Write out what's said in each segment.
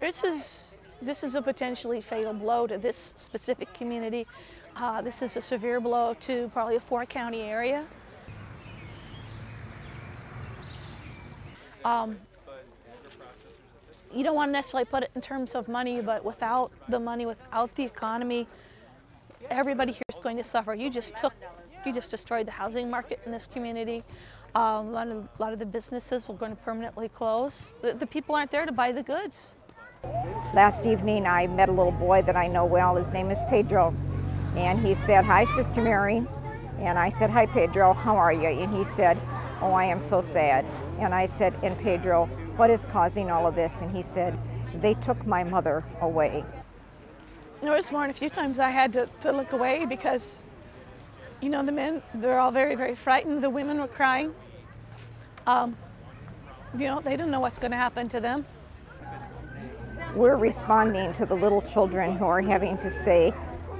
This is a potentially fatal blow to this specific community. This is a severe blow to probably a 4-county area. You don't want to necessarily put it in terms of money, but without the money, without the economy, everybody here is going to suffer. You just destroyed the housing market in this community. A lot of the businesses were going to permanently close. The people aren't there to buy the goods. Last evening I met a little boy that I know well. His name is Pedro. And he said, "Hi, Sister Mary." And I said, "Hi, Pedro, how are you?" And he said, "Oh, I am so sad." And I said, "And Pedro, what is causing all of this?" And he said, "They took my mother away." There was more than a few times I had to look away because, you know, the men, they're all very, very frightened. The women were crying. You know, they don't know what's going to happen to them. We're responding to the little children who are having to say,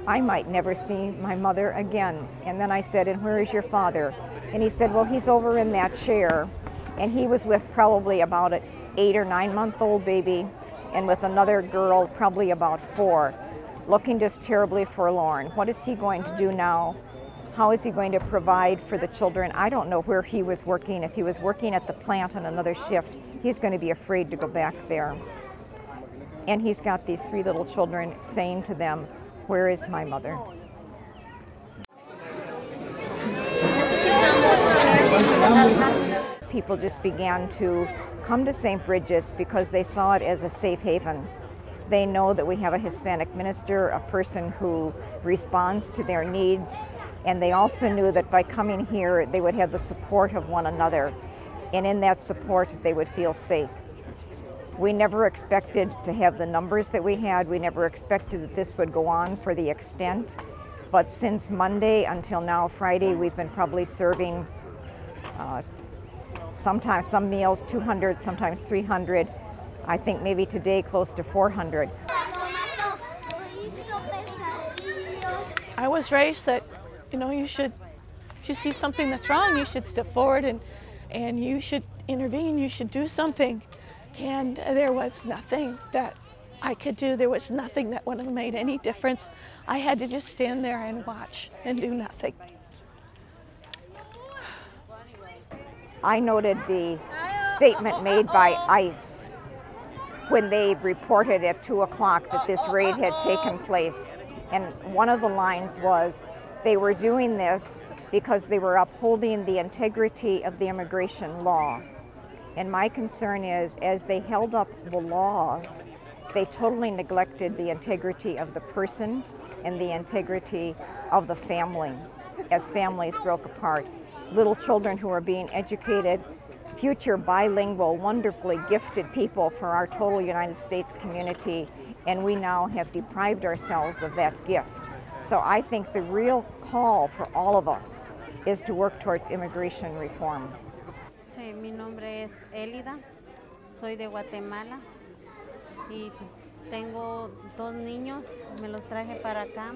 "I might never see my mother again." And then I said, "And where is your father?" And he said, "Well, he's over in that chair." And he was with probably about an 8 or 9-month-old baby and with another girl probably about 4, looking just terribly forlorn. What is he going to do now? How is he going to provide for the children? I don't know where he was working. If he was working at the plant on another shift, he's going to be afraid to go back there. And he's got these 3 little children saying to them, "Where is my mother?" People just began to come to St. Bridget's because they saw it as a safe haven. They know that we have a Hispanic minister, a person who responds to their needs, and they also knew that by coming here they would have the support of one another, and in that support they would feel safe. We never expected to have the numbers that we had. We never expected that this would go on for the extent. But since Monday until now, Friday, we've been probably serving sometimes some meals 200, sometimes 300. I think maybe today close to 400. I was raised that, you know, if you see something that's wrong, you should step forward and you should intervene, you should do something. And there was nothing that I could do. There was nothing that would have made any difference. I had to just stand there and watch and do nothing. I noted the statement made by I.C.E. when they reported at 2 o'clock that this raid had taken place. And one of the lines was, they were doing this because they were upholding the integrity of the immigration law. And my concern is, as they held up the law, they totally neglected the integrity of the person and the integrity of the family as families broke apart. Little children who are being educated, future bilingual, wonderfully gifted people for our total United States community, and we now have deprived ourselves of that gift. So I think the real call for all of us is to work towards immigration reform. Sí, mi nombre es Elida, soy de Guatemala y tengo 2 niños, me los traje para acá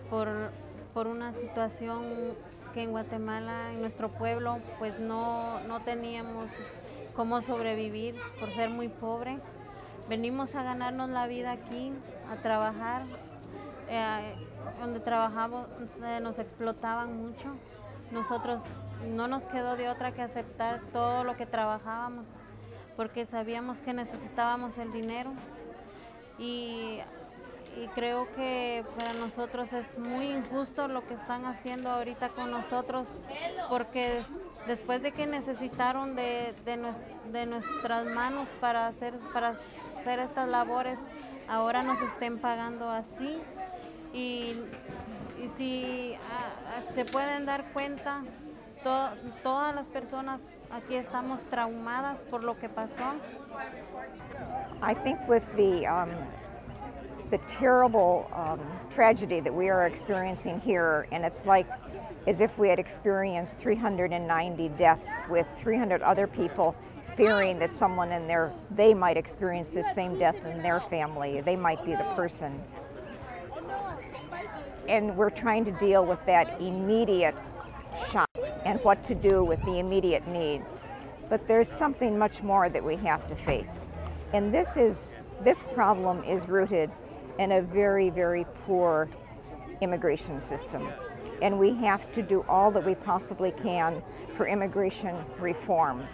por una situación que en Guatemala, en nuestro pueblo, pues no teníamos cómo sobrevivir por ser muy pobre. Venimos a ganarnos la vida aquí, a trabajar, donde trabajamos nos explotaban mucho. Nosotros no nos quedó de otra que aceptar todo lo que trabajábamos, porque sabíamos que necesitábamos el dinero y creo que para nosotros es muy injusto lo que están haciendo ahorita con nosotros, porque después de que necesitaron de nuestras manos para hacer estas labores, ahora nos estén pagando así y si se pueden dar cuenta, todas las personas aquí estamos traumadas por lo que pasó. I think with the terrible tragedy that we are experiencing here, and it's like as if we had experienced 390 deaths with 300 other people fearing that someone they might experience this same death in their family. They might be the person. And we're trying to deal with that immediate shock and what to do with the immediate needs. But there's something much more that we have to face. And this is This problem is rooted in a very, very poor immigration system. And we have to do all that we possibly can for immigration reform.